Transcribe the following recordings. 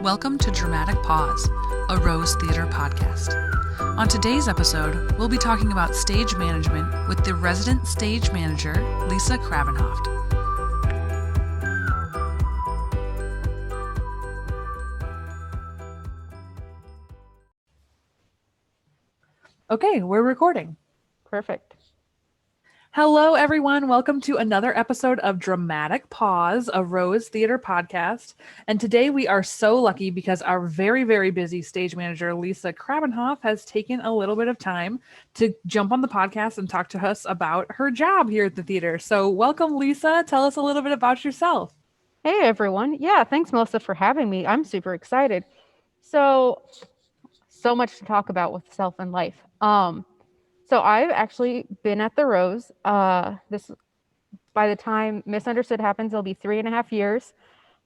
Welcome to Dramatic Pause, a Rose Theater podcast. On today's episode, we'll be talking about stage management with the resident stage manager, Lisa Krabbenhoft. Okay, we're recording. Perfect. Hello, everyone. Welcome to another episode of Dramatic Pause, a Rose Theater podcast. And today we are so lucky because our very, very busy stage manager, Lisa Krabbenhoft, has taken a little bit of time to jump on the podcast and talk to us about her job here at the theater. So welcome, Lisa. Tell us a little bit about yourself. Hey, everyone. Yeah, thanks, Melissa, for having me. I'm super excited. So much to talk about with self and life. So I've actually been at the Rose. This by the time Misunderstood happens, it'll be 3.5 years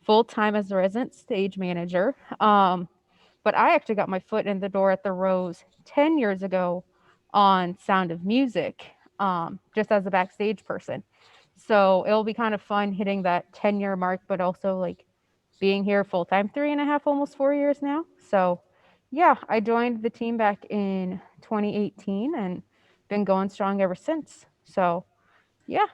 full time as the resident stage manager. But I actually got my foot in the door at the Rose 10 years ago on Sound of Music, just as a backstage person. So it'll be kind of fun hitting that 10-year mark, but also like being here full time 3.5, almost 4 years now. So yeah, I joined the team back in 2018 and been going strong ever since. So yeah.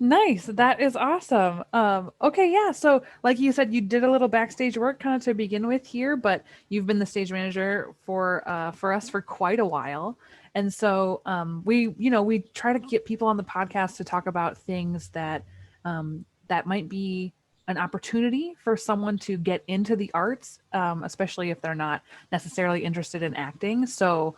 Nice. That is awesome. Okay, yeah. So like you said, you did a little backstage work kind of to begin with here, but you've been the stage manager for us for quite a while. And so we try to get people on the podcast to talk about things that that might be an opportunity for someone to get into the arts, especially if they're not necessarily interested in acting. So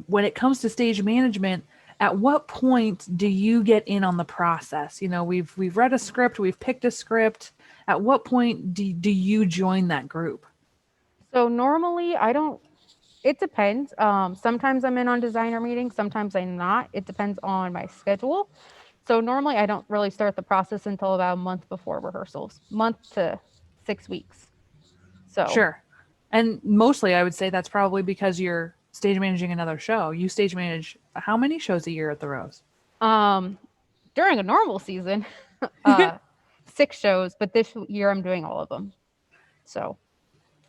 when it comes to stage management, at what point do you get in on the process? You know, we've read a script, we've picked a script. At what point do you join that group? So normally it depends. Sometimes I'm in on designer meetings, sometimes I'm not. It depends on my schedule. So normally I don't really start the process until about a month before rehearsals, month to 6 weeks. So Sure. And mostly I would say that's probably because you're stage managing another show. You stage manage how many shows a year at the Rose? um, during a normal season, uh, 6 shows, but this year I'm doing all of them. So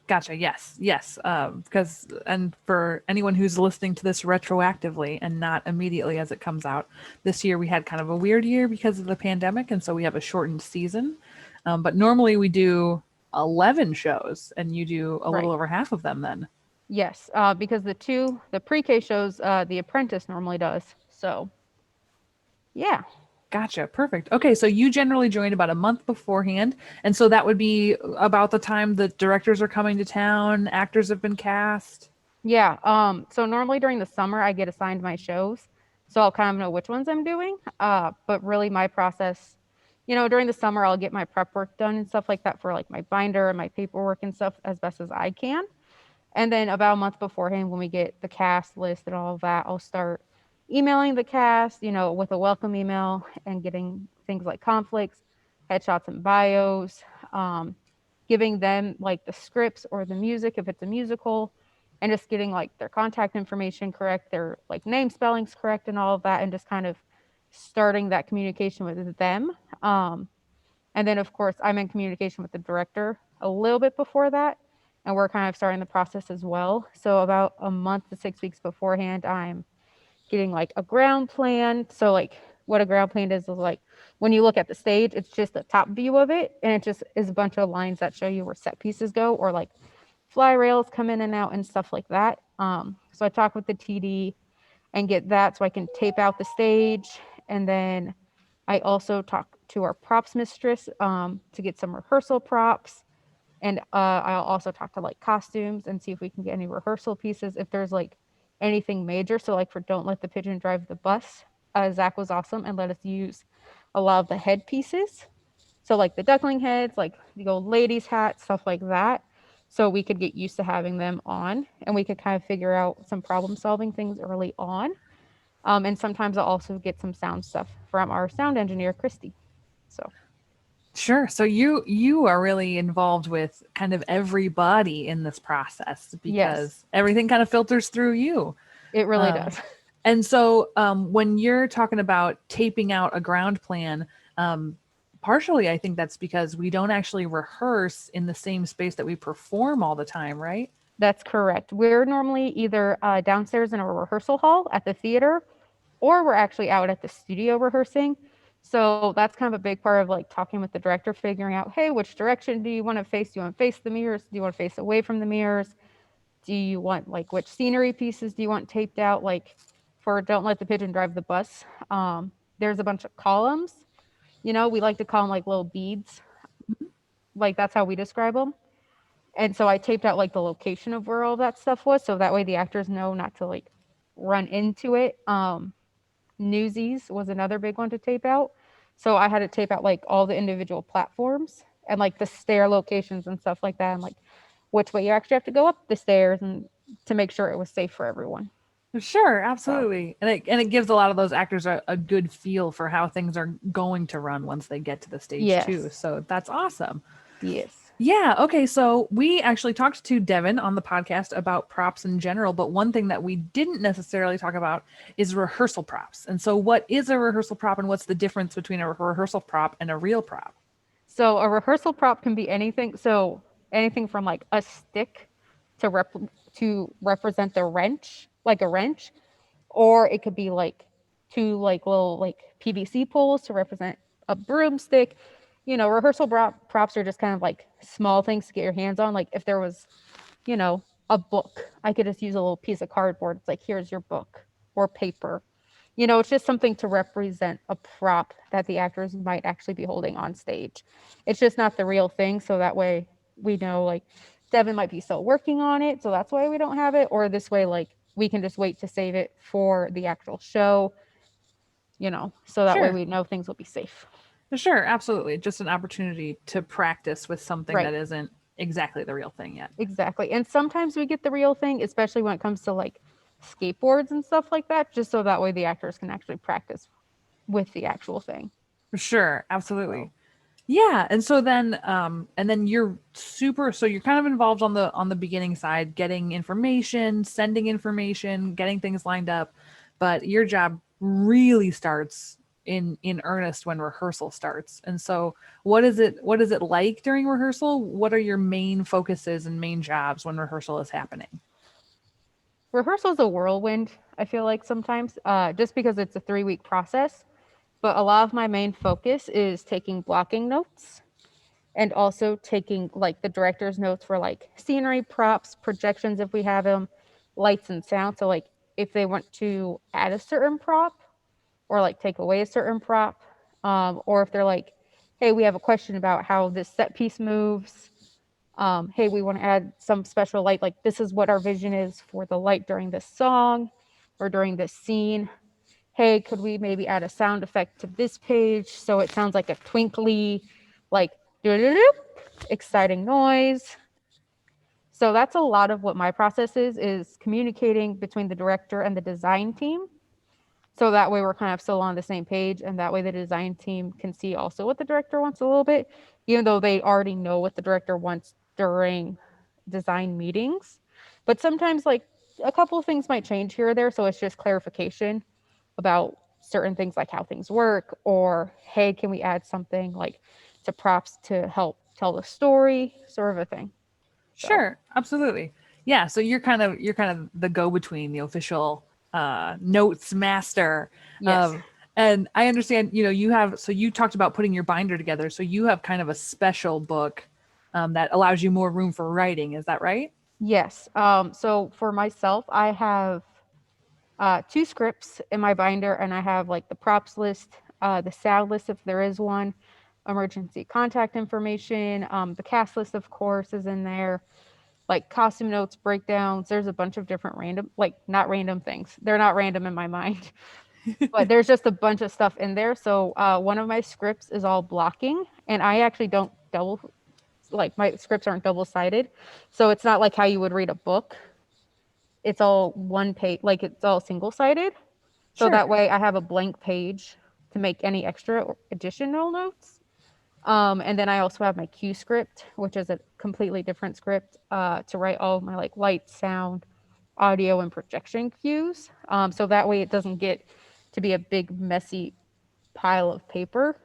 Gotcha. Yes. Yes. Because, and for anyone who's listening to this retroactively and not immediately as it comes out, this year we had kind of a weird year because of the pandemic. And so we have a shortened season. But normally we do 11 shows and you do a little right. over half of them then. Yes, because the pre-K shows, The Apprentice normally does. So yeah. Gotcha. Perfect. Okay. So you generally join about a month beforehand. And so that would be about the time the directors are coming to town, actors have been cast. Yeah. So normally during the summer I get assigned my shows. So I'll kind of know which ones I'm doing. But really my process, during the summer I'll get my prep work done and stuff like that for like my binder and my paperwork and stuff as best as I can. And then about a month beforehand, when we get the cast list and all of that, I'll start emailing the cast, with a welcome email and getting things like conflicts, headshots and bios, giving them like the scripts or the music if it's a musical, and just getting like their contact information correct, their like name spellings correct and all of that, and just kind of starting that communication with them. And then, of course, I'm in communication with the director a little bit before that, and we're kind of starting the process as well. So about a month to 6 weeks beforehand, I'm getting like a ground plan. So like what a ground plan is like when you look at the stage, it's just the top view of it, and it just is a bunch of lines that show you where set pieces go, or like fly rails come in and out and stuff like that. So I talk with the TD and get that so I can tape out the stage, and then I also talk to our props mistress to get some rehearsal props. And I'll also talk to like costumes and see if we can get any rehearsal pieces if there's like anything major. So like for Don't Let the Pigeon Drive the Bus, Zach was awesome and let us use a lot of the headpieces. So like the duckling heads, like the old ladies' hats, stuff like that. So we could get used to having them on, and we could kind of figure out some problem solving things early on. And sometimes I'll also get some sound stuff from our sound engineer, Christy. So Sure. So you are really involved with kind of everybody in this process yes, because everything kind of filters through you. it really Um, does. and so when you're talking about taping out a ground plan, partially I think that's because we don't actually rehearse in the same space that we perform all the time, right? That's correct. We're normally either downstairs in a rehearsal hall at the theater, or we're actually out at the studio rehearsing. So that's kind of a big part of like talking with the director, figuring out, hey, which direction do you want to face? Do you want to face the mirrors? Do you want to face away from the mirrors? Do you want like which scenery pieces do you want taped out? Like for Don't Let the Pigeon Drive the Bus, there's a bunch of columns. We like to call them like little beads. Like that's how we describe them. And so I taped out like the location of where all that stuff was, so that way the actors know not to like run into it. Newsies was another big one to tape out. So I had to tape out like all the individual platforms and like the stair locations and stuff like that, and like which way you actually have to go up the stairs, and to make sure it was safe for everyone. Sure, So absolutely. And it gives a lot of those actors a good feel for how things are going to run once they get to the stage too. yes, So that's awesome. yes. Yeah, okay. So we actually talked to Devin on the podcast about props in general, but one thing that we didn't necessarily talk about is rehearsal props. And so what is a rehearsal prop and what's the difference between a rehearsal prop and a real prop? So a rehearsal prop can be anything. So anything from like a stick to represent the wrench, like a wrench, or it could be like two like little like PVC poles to represent a broomstick. Rehearsal props are just kind of like small things to get your hands on. Like if there was, you know, a book, I could just use a little piece of cardboard. It's like, here's your book, or paper. It's just something to represent a prop that the actors might actually be holding on stage. It's just not the real thing. So that way we know, like, Devin might be still working on it. So that's why we don't have it. Or this way, like, we can just wait to save it for the actual show, so that way Sure. we know things will be safe. Sure, absolutely. Just an opportunity to practice with something Right. that isn't exactly the real thing yet. Exactly. And sometimes we get the real thing, especially when it comes to like skateboards and stuff like that, just so that way the actors can actually practice with the actual thing. Sure, So, absolutely. Yeah, and then you're super so you're kind of involved on the beginning side, getting information, sending information, getting things lined up, but your job really starts in earnest when rehearsal starts. And so what is it like during rehearsal? What are your main focuses and main jobs when rehearsal is happening? rehearsal is a whirlwind, I feel like sometimes, just because it's a 3-week process. But a lot of my main focus is taking blocking notes, and also taking like the director's notes for like scenery, props, projections if we have them, lights and sound. So, like, if they want to add a certain prop or like take away a certain prop, or if they're like, hey, we have a question about how this set piece moves. Hey, we want to add some special light. Like, this is what our vision is for the light during this song or during this scene. Hey, could we maybe add a sound effect to this page so it sounds like a twinkly, like, exciting noise. So that's a lot of what my process is communicating between the director and the design team. So that way we're kind of still on the same page, and that way the design team can see also what the director wants a little bit, even though they already know what the director wants during design meetings. But sometimes, like, a couple of things might change here or there, so it's just clarification about certain things, like how things work, or hey, can we add something like to props to help tell the story, sort of a thing. So Sure, absolutely. Yeah, so you're kind of the go-between, the official notes master. yes. Um, and I understand, you talked about putting your binder together, so you have kind of a special book that allows you more room for writing. Is that right? Yes. So for myself, I have two scripts in my binder, and I have like the props list, the sound list if there is one, emergency contact information, the cast list, of course, is in there, like costume notes, breakdowns. There's a bunch of different random, like, not random things. They're not random in my mind, but there's just a bunch of stuff in there. So one of my scripts is all blocking, and I actually don't double, like, my scripts aren't double sided. So it's not like how you would read a book. It's all one page, like it's all single sided. So that Sure. way I have a blank page to make any extra or additional notes. And then I also have my cue script, which is a completely different script, to write all of my like light, sound, audio, and projection cues. So that way it doesn't get to be a big messy pile of paper.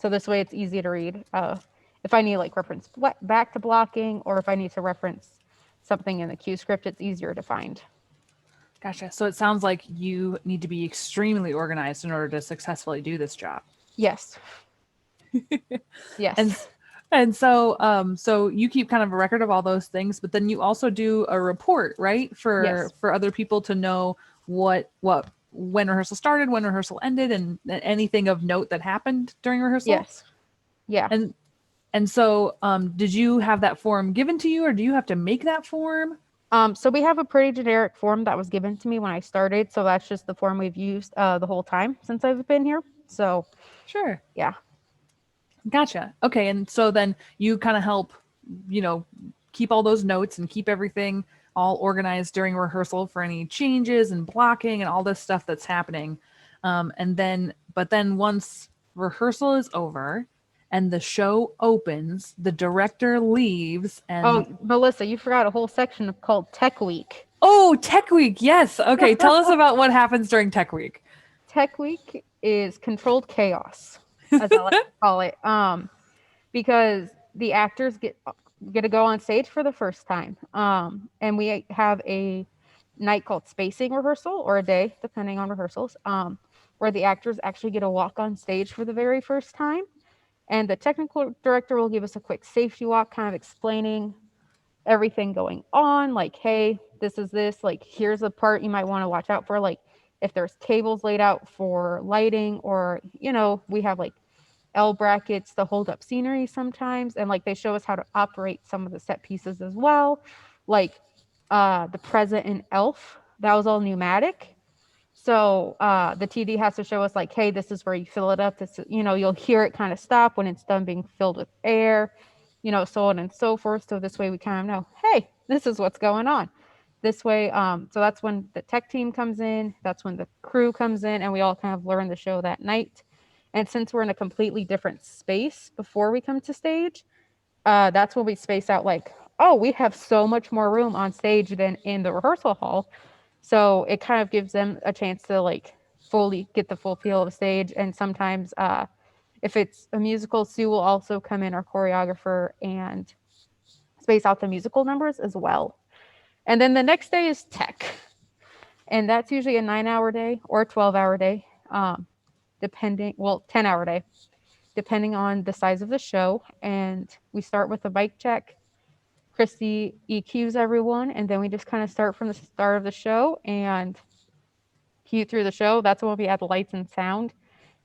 So this way it's easy to read. If I need like reference back to blocking, or if I need to reference something in the cue script, it's easier to find. Gotcha. So it sounds like you need to be extremely organized in order to successfully do this job. Yes. And Yes. so you keep kind of a record of all those things, but then you also do a report, right? Yes. For other people to know what when rehearsal started, when rehearsal ended, and anything of note that happened during rehearsal. Yes. Yeah. And did you have that form given to you, or do you have to make that form? So we have a pretty generic form that was given to me when I started. So that's just the form we've used the whole time since I've been here. So Sure. yeah. Gotcha. Okay, and so then you kind of help, you know, keep all those notes and keep everything all organized during rehearsal for any changes and blocking and all this stuff that's happening. But then once rehearsal is over and the show opens, the director leaves and Oh, Melissa, you forgot a whole section called Tech Week. oh, Tech Week. Yes. Okay, tell us about what happens during Tech Week. Tech Week is controlled chaos, as I like to call it. Because the actors get to go on stage for the first time. And we have a night called spacing rehearsal, or a day, depending on rehearsals, where the actors actually get to walk on stage for the very first time. And the technical director will give us a quick safety walk, kind of explaining everything going on, like, hey, this is this, like, here's a part you might want to watch out for, like if there's tables laid out for lighting, or we have like L brackets to hold up scenery sometimes, and like they show us how to operate some of the set pieces as well, like the present in Elf, that was all pneumatic. So the TD has to show us like, hey, this is where you fill it up. This, you'll hear it kind of stop when it's done being filled with air, so on and so forth. So this way we kind of know, hey, this is what's going on. This way, so that's when the tech team comes in. That's when the crew comes in, and we all kind of learn the show that night. And since we're in a completely different space before we come to stage, that's when we space out like, oh, we have so much more room on stage than in the rehearsal hall. So it kind of gives them a chance to like fully get the full feel of the stage. And sometimes if it's a musical, Sue will also come in, our choreographer, and space out the musical numbers as well. And then the next day is tech. And that's usually a 9-hour day or a 12-hour day, depending, well, 10-hour day, depending on the size of the show. And we start with a mic check. Christy EQs everyone, and then we just kind of start from the start of the show and cue through the show. That's when we add lights and sound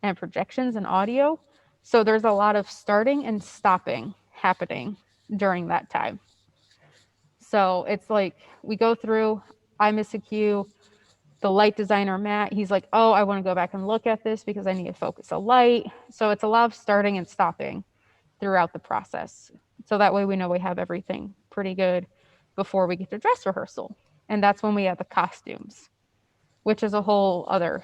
and projections and audio. So there's a lot of starting and stopping happening during that time. So it's like we go through, I miss a cue, the light designer Matt, he's like, oh, I want to go back and look at this because I need to focus a light. So it's a lot of starting and stopping throughout the process. So that way we know we have everything pretty good before we get to dress rehearsal. And that's when we have the costumes, which is a whole other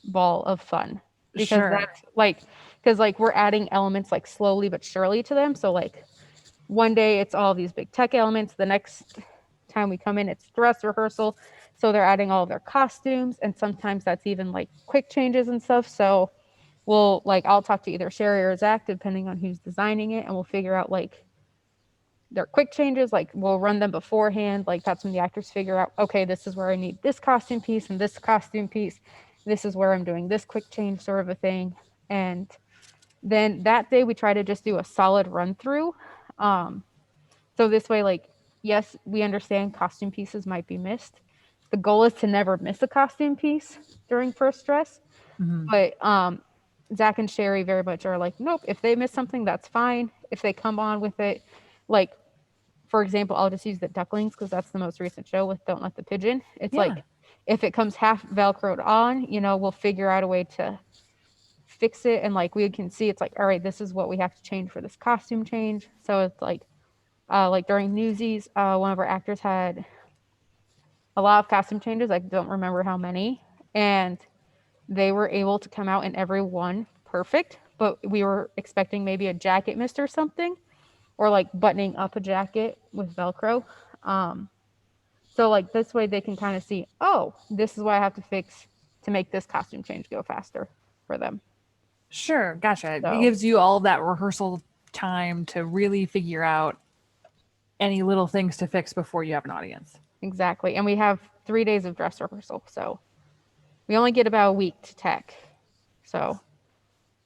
ball of fun, because Sure. that's like, because like we're adding elements like slowly but surely to them. So like one day it's all these big tech elements, the next time we come in it's dress rehearsal, so they're adding all of their costumes, and sometimes that's even like quick changes and stuff. So we'll like, I'll talk to either Sherry or Zach depending on who's designing it, and we'll figure out like their quick changes, like we'll run them beforehand. Like that's when the actors figure out, okay, this is where I need this costume piece and this costume piece, this is where I'm doing this quick change, sort of a thing. And then that day we try to just do a solid run through. um so this way, like, yes, we understand costume pieces might be missed. The goal is to never miss a costume piece during first dress. Mhm. But Zach and Sherry very much are like, nope, if they miss something, that's fine. If they come on with it, like, for example, I'll just use the ducklings because that's the most recent show with Don't Let the Pigeon. It's Yeah. like, if it comes half Velcroed on, we'll figure out a way to fix it. And like, we can see it's like, all right, this is what we have to change for this costume change. So it's like during Newsies, one of our actors had a lot of costume changes. I don't remember how many. And they were able to come out in every one perfect, but we were expecting maybe a jacket missed or something, or like buttoning up a jacket with Velcro. Um, so like this way they can kind of see, oh, this is what I have to fix to make this costume change go faster for them. Sure, gotcha. It So gives you all of that rehearsal time to really figure out any little things to fix before you have an audience. exactly. And we have 3 days of dress rehearsal. So we only get about a week to tech. So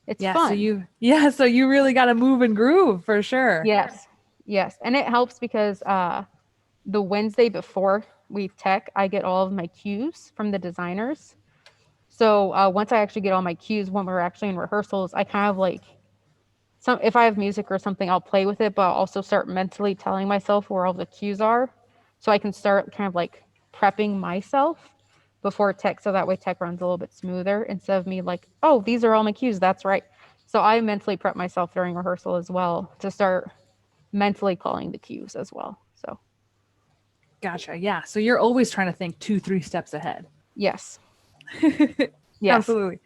it's Yeah, so fun. you yeah, so you really got to move and groove for sure. Yes. Yes. And it helps because the Wednesday before we tech, I get all of my cues from the designers. So once I actually get all my cues when we're actually in rehearsals, I kind of like some if I have music or something, I'll play with it, but I'll also start mentally telling myself where all the cues are, so I can start kind of like prepping myself before tech, so that way tech runs a little bit smoother instead of me like, oh, these are all my cues. That's right. So I mentally prep myself during rehearsal as well to start mentally calling the cues as well. So Gotcha. Yeah. So you're always trying to think 2, 3 steps ahead. yes, yes, Absolutely.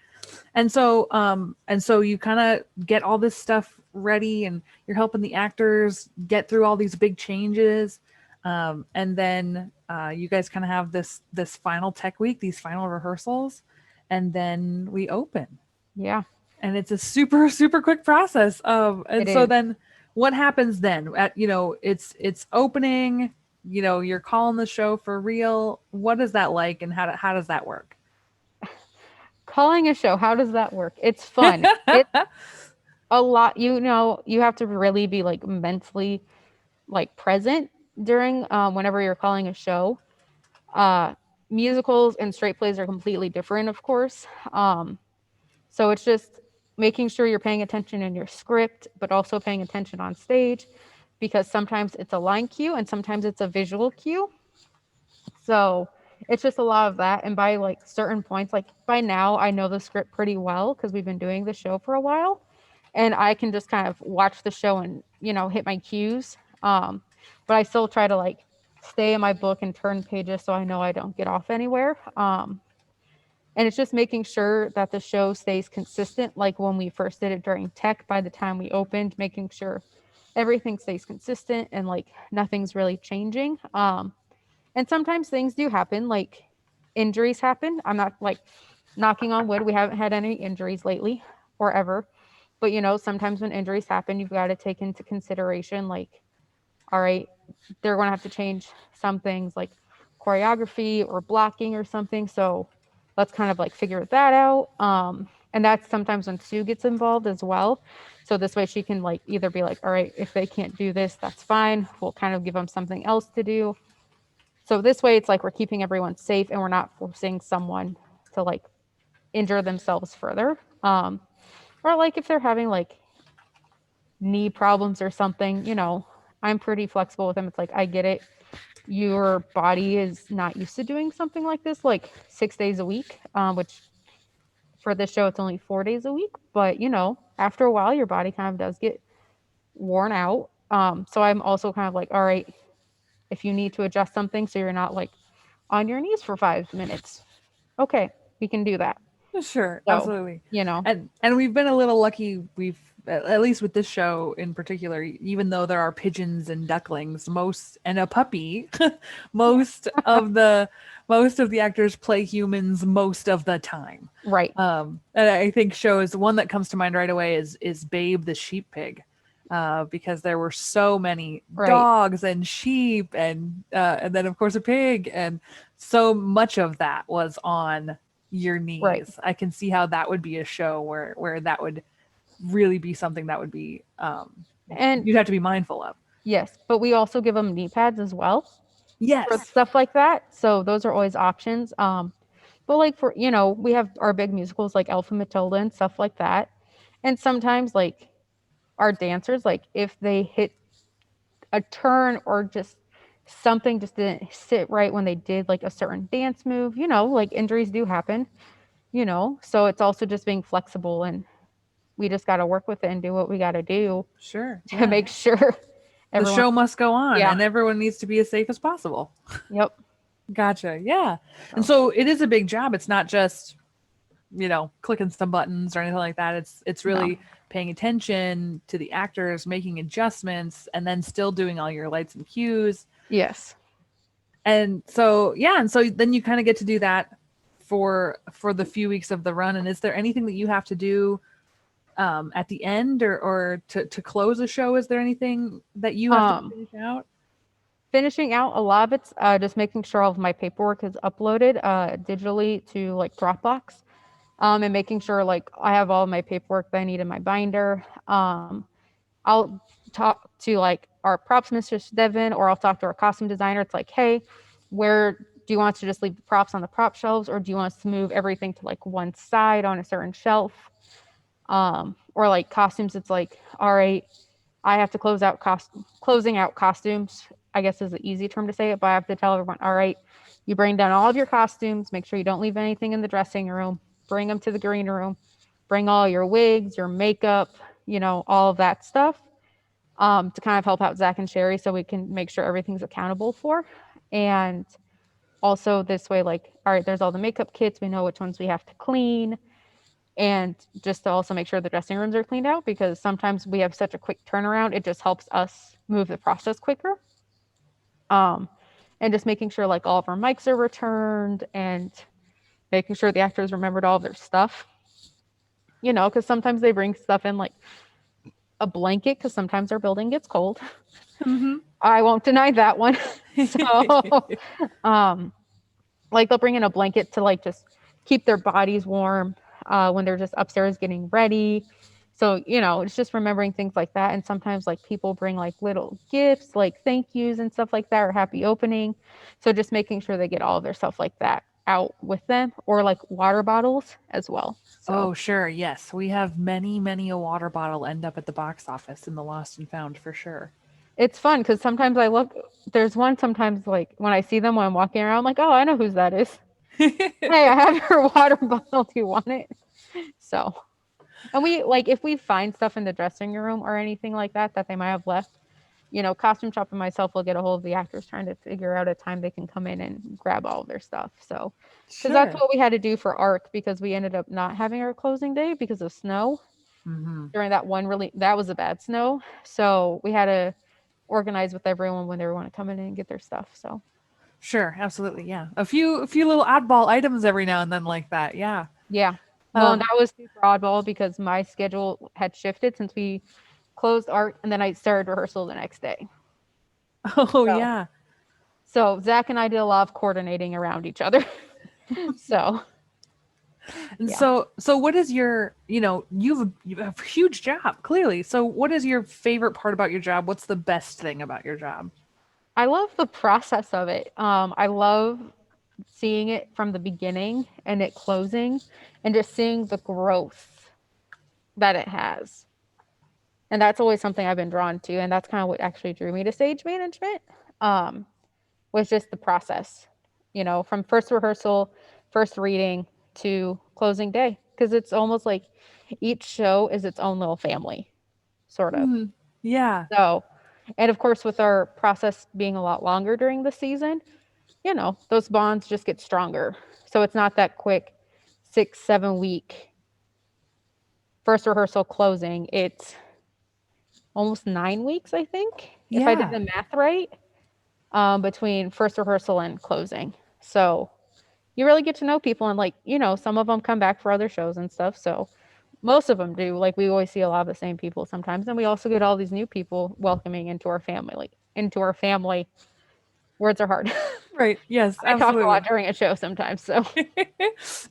And so you kind of get all this stuff ready and you're helping the actors get through all these big changes. And then you guys kind of have this final tech week, these final rehearsals, and then we open. yeah, And it's a super super quick process. And it so is. then what happens then? At it's opening. You're calling the show for real. What is that like, and how does that work? Calling a show, how does that work? It's fun. It's a lot. You have to really be like mentally like present during whenever you're calling a show. Uh, Musicals and straight plays are completely different, of course. So it's just making sure you're paying attention in your script, but also paying attention on stage because sometimes it's a line cue and sometimes it's a visual cue. So it's just a lot of that. And by like certain points, like by now, I know the script pretty well because we've been doing the show for a while. And I can just kind of watch the show and, hit my cues. But I still try to like stay in my book and turn pages so I know I don't get off anywhere. And it's just making sure that the show stays consistent, like when we first did it during tech, by the time we opened, making sure everything stays consistent and like nothing's really changing. And sometimes things do happen, like injuries happen. I'm not like knocking on wood, we haven't had any injuries lately or ever. But sometimes when injuries happen, you've got to take into consideration like, all right, they're going to have to change some things like choreography or blocking or something. So let's kind of like figure that out. And that's sometimes when Sue gets involved as well. So this way she can like either be like, all right, if they can't do this, that's fine. We'll kind of give them something else to do. So this way it's like we're keeping everyone safe and we're not forcing someone to like injure themselves further. Or like if they're having like knee problems or something, I'm pretty flexible with them. It's like I get it. Your body is not used to doing something like this like 6 days a week, which for this show it's only 4 days a week. But after a while, your body kind of does get worn out. So I'm also kind of like, all right, if you need to adjust something so you're not like on your knees for 5 minutes, okay, we can do that. Sure, So, absolutely. you know, And we've been a little lucky. We've at least with this show in particular, even though there are pigeons and ducklings, most and a puppy, most of the most of the actors play humans most of the time. right, And I think shows one that comes to mind right away is Babe the sheep pig. Because there were so many right, dogs and sheep and then of course a pig, and so much of that was on your right. knees. I can see how that would be a show where that would really be something that would be And you'd have to be mindful of. yes, but we also give them knee pads as well for Yes, stuff like that. So those are always options. But like for we have our big musicals like Elf and Matilda and stuff like that. And sometimes like our dancers, like if they hit a turn or just something just didn't sit right when they did like a certain dance move, like injuries do happen, So it's also just being flexible and we just got to work with it and do what we got to do sure, to yeah. make sure The everyone. show must go on, Yeah. and everyone needs to be as safe as possible. Yep. Gotcha. Yeah. And So, so it is a big job. It's not just clicking some buttons or anything like that. It's no. really paying attention to the actors, making adjustments, and then still doing all your lights and cues. Yes. And so yeah, and so then you kind of get to do that for the few weeks of the run. And is there anything that you have to do at the end, or to close a show? Is there anything that you have to Um, finish out? Finishing out a lot of it's just making sure all of my paperwork is uploaded digitally to like Dropbox, and making sure like I have all of my paperwork that I need in my binder. I'll talk to like our props mistress Devin, or I'll talk to our costume designer. It's like, hey, where do you want us to just leave the props on the prop shelves, or do you want us to move everything to like one side on a certain shelf? Or like costumes, it's like, all right, I have to closing out costumes, I guess is an easy term to say it, but I have to tell everyone, all right, you bring down all of your costumes, make sure you don't leave anything in the dressing room, bring them to the green room, bring all your wigs, your makeup, all of that stuff, to kind of help out Zach and Sherry so we can make sure everything's accountable for. And also this way, like, all right, there's all the makeup kits, we know which ones we have to clean, and just to also make sure the dressing rooms are cleaned out, because sometimes we have such a quick turnaround, it just helps us move the process quicker. um, and just making sure like all of our mics are returned, and making sure the actors remembered all of their stuff, because sometimes they bring stuff in like a blanket, because sometimes our building gets cold. Mm-hmm. I won't deny that one. So um, like they'll bring in a blanket to like just keep their bodies warm when they're just upstairs getting ready. So, it's just remembering things like that. And sometimes like people bring like little gifts, like thank yous and stuff like that, or happy opening. So just making sure they get all of their stuff like that out with them, or like water bottles as well. So Oh, sure. Yes. We have many a water bottle end up at the box office in the Lost and Found for sure. it's fun because sometimes I look, there's one sometimes like when I see them when I'm walking around, I'm like, oh, I know whose that is. Hey, I have your water bottle. Do you want it? So, and we like if we find stuff in the dressing room or anything like that that they might have left, costume shop and myself will get a hold of the actors trying to figure out a time they can come in and grab all of their stuff. So, because that's Sure. what we had to do for ARC, because we ended up not having our closing day because of snow Mm-hmm. during that one really, that was a bad snow. So we had to organize with everyone when they want to come in and get their stuff. So, Sure. Absolutely. Yeah. A few little oddball items every now and then like that. Yeah. yeah. Well, and Um. that was super oddball because my schedule had shifted since we closed ARC, and then I started rehearsal the next day. Oh So, yeah. so Zach and I did a lot of coordinating around each other. So, And yeah. so what is your, you have a huge job, clearly. So what is your favorite part about your job? What's the best thing about your job? I love the process of it. I love seeing it from the beginning and it closing, and just seeing the growth that it has. And that's always something I've been drawn to. And that's kind of what actually drew me to stage management, um, was just the process, from first rehearsal, first reading to closing day. Because it's almost like each show is its own little family, sort of. Hmm. Yeah. So, and of course, with our process being a lot longer during the season, those bonds just get stronger. So it's not that quick 6, 7 week first rehearsal closing. It's almost 9 weeks, I think, if I did Yeah. the math right, between first rehearsal and closing. So you really get to know people, and like, some of them come back for other shows and stuff. So most of them do. Like we always see a lot of the same people sometimes, and we also get all these new people welcoming into our family. Into our family. Words are hard. Right. Yes, I talk a lot absolutely. during a show sometimes, so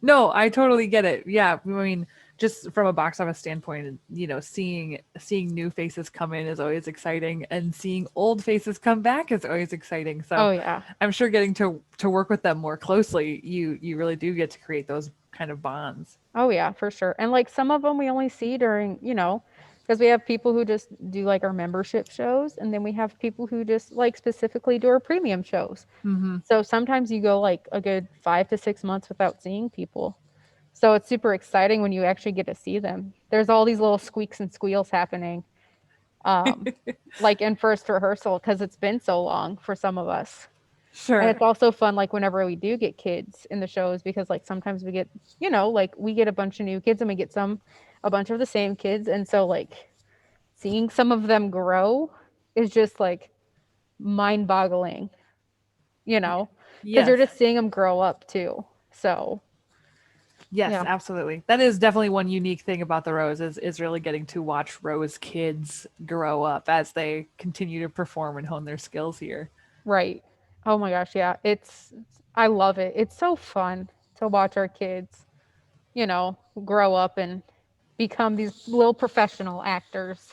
No, I totally get it. Yeah, I mean, just from a box office standpoint, seeing new faces come in is always exciting, and seeing old faces come back is always exciting. So, oh yeah. I'm sure getting to work with them more closely, you really do get to create those kind of bonds. Oh yeah, for sure. And like some of them we only see during, because we have people who just do like our membership shows, and then we have people who just like specifically do our premium shows. Mm-hmm. So sometimes you go like a good 5 to 6 months without seeing people. So it's super exciting when you actually get to see them. There's all these little squeaks and squeals happening, um, like in first rehearsal, because it's been so long for some of us. And it's Sure. also fun, like whenever we do get kids in the shows, because like sometimes we get, like we get a bunch of new kids, and we get a bunch of the same kids. And so like seeing some of them grow is just like mind boggling, you Yeah. know, because you're Yes. just seeing them grow up too. So Yes, Yeah, absolutely. That is definitely one unique thing about the Rose is really getting to watch Rose kids grow up as they continue to perform and hone their skills here. right. Oh my gosh, yeah. I love it. It's so fun to watch our kids, grow up and become these little professional actors.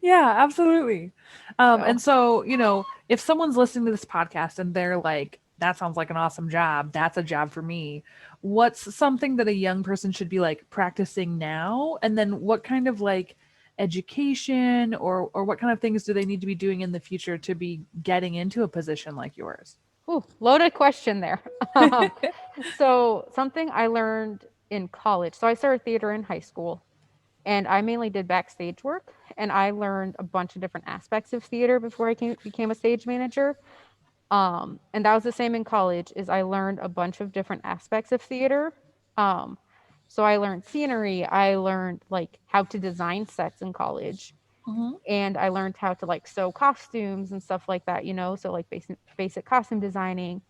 Yeah, absolutely. So, And so, if someone's listening to this podcast and they're like, that sounds like an awesome job, that's a job for me. What's something that a young person should be like practicing now? And then what kind of like education or what kind of things do they need to be doing in the future to be getting into a position like yours? ooh, loaded question there. Um, so something I learned in college. So I started theater in high school, and I mainly did backstage work, and I learned a bunch of different aspects of theater before became a stage manager. And that was the same in college, is I learned a bunch of different aspects of theater. Um, so I learned scenery, I learned like how to design sets in college, Hmm. and I learned how to like sew costumes and stuff like that, so like basic costume designing.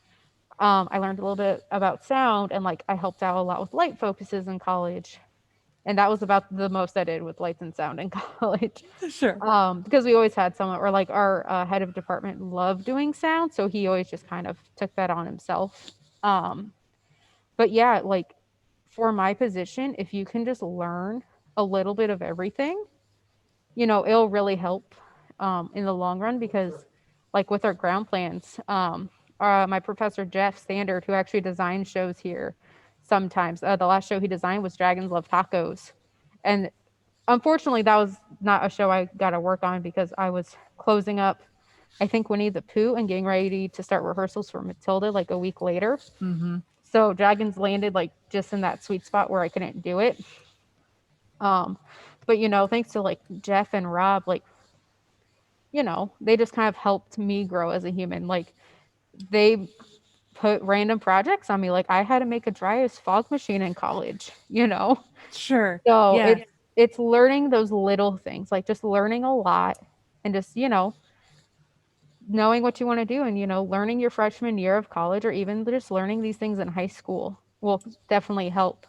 I learned a little bit about sound, and like I helped out a lot with light focuses in college. And that was about the most I did with lights and sound in college. Sure. Because we always had someone, or like our head of department loved doing sound, so he always just kind of took that on himself. Um, but yeah, like for my position, if you can just learn a little bit of everything, it'll really help in the long run. Because like with our ground plans, my professor Jeff Standard, who actually designs shows here sometimes, the last show he designed was Dragons Love Tacos. And unfortunately, that was not a show I got to work on because I was closing up, I think, Winnie the Pooh and getting ready to start rehearsals for Matilda like a week later. Hmm. So Dragons landed like just in that sweet spot where I couldn't do it. Um, but thanks to like Jeff and Rob, like, they just kind of helped me grow as a human. Like they put random projects on me. Like I had to make a dry ice fog machine in college. Sure. So Yeah. it's learning those little things, like just learning a lot, and just, knowing what you want to do, and learning your freshman year of college, or even just learning these things in high school will definitely help.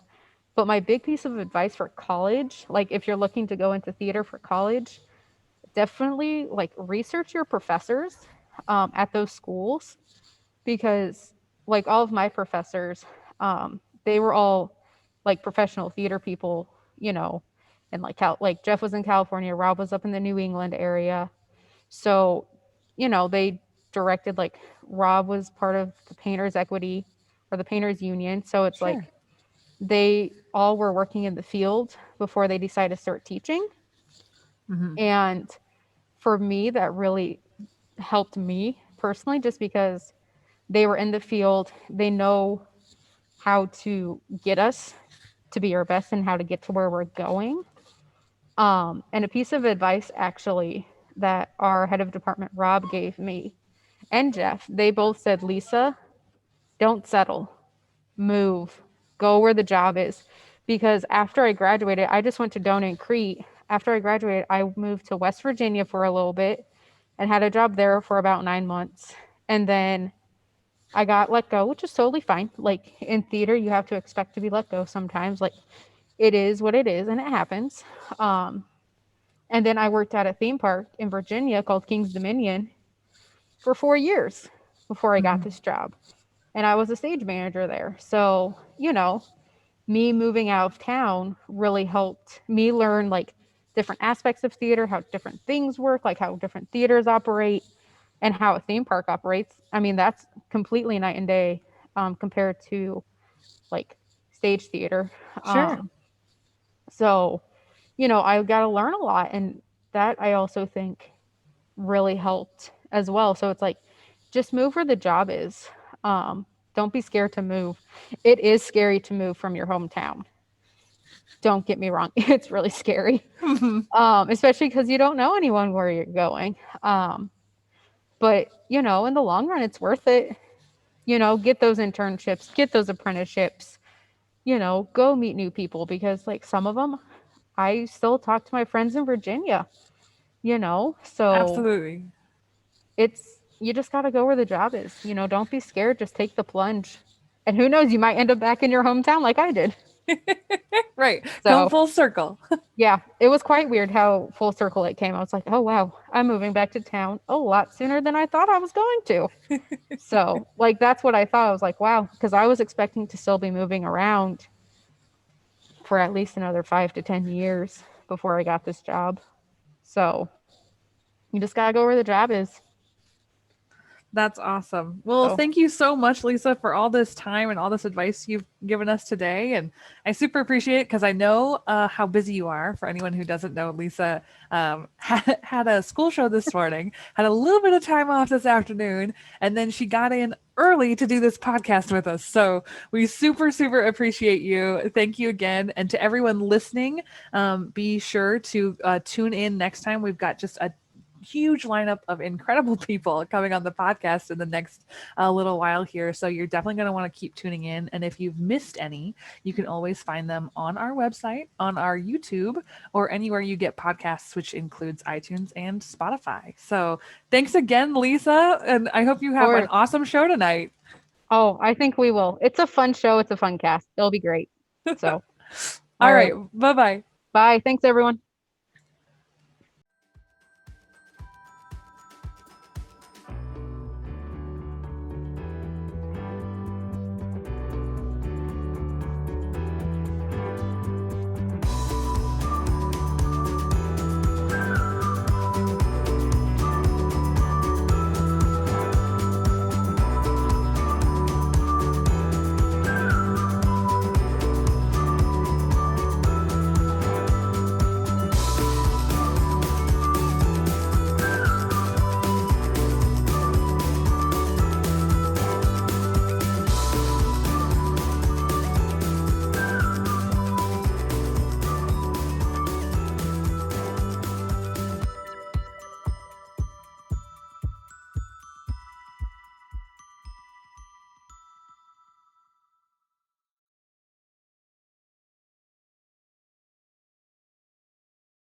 But my big piece of advice for college, like if you're looking to go into theater for college, definitely like research your professors at those schools. Because like all of my professors, they were all like professional theater people, you know, and like Jeff was in California, Rob was up in the New England area. So, they directed, like, Rob was part of the Painters Equity or the Painters Union. So it's Sure. like they all were working in the field before they decided to start teaching. Hmm. And for me, that really helped me personally, just because they were in the field. They know how to get us to be our best and how to get to where we're going. And a piece of advice actually that our head of department, Rob, gave me and Jeff, they both said, Lisa, don't settle, move, go where the job is. Because after I graduated, I just went to Dona and Crete. After I graduated, I moved to West Virginia for a little bit and had a job there for about 9 months. And then I got let go, which is totally fine. Like in theater, you have to expect to be let go sometimes. Like it is what it is, and it happens. Um, and then I worked at a theme park in Virginia called King's Dominion for 4 years before I got Hmm. this job. And I was a stage manager there. So, me moving out of town really helped me learn like different aspects of theater, how different things work, like how different theaters operate, and how a theme park operates. I mean, that's completely night and day compared to like stage theater. Sure. Um, so, I got to learn a lot. And that I also think really helped as well. So it's like, just move where the job is. Um, don't be scared to move. It is scary to move from your hometown. Don't get me wrong. It's really scary. Hmm. Especially because you don't know anyone where you're going. But, in the long run, it's worth it. Get those internships, get those apprenticeships, go meet new people, because like some of them, I still talk to my friends in Virginia. So Absolutely. you just got to go where the job is. Don't be scared. Just take the plunge. And who knows, you might end up back in your hometown like I did. Right. Come So, full circle. yeah, it was quite weird how full circle it came. I was like, oh, wow, I'm moving back to town a lot sooner than I thought I was going to. So, like, that's what I thought. I was like, wow, because I was expecting to still be moving around for at least another 5 to 10 years before I got this job. So, you just got to go where the job is. That's awesome. Well, So, thank you so much, Lisa, for all this time and all this advice you've given us today. And I super appreciate it because I know how busy you are. For anyone who doesn't know, Lisa had a school show this morning, had a little bit of time off this afternoon, and then she got in early to do this podcast with us. So we super, super appreciate you. Thank you again. And to everyone listening, be sure to tune in next time. We've got just a huge lineup of incredible people coming on the podcast in the next little while here. So you're definitely going to want to keep tuning in. And if you've missed any, you can always find them on our website, on our YouTube, or anywhere you get podcasts, which includes iTunes and Spotify. So thanks again, Lisa. And I hope you of have an course. awesome show tonight. Oh, I think we will. It's a fun show. It's a fun cast. It'll be great. So, All all right. right. Bye bye. Bye. Thanks, everyone.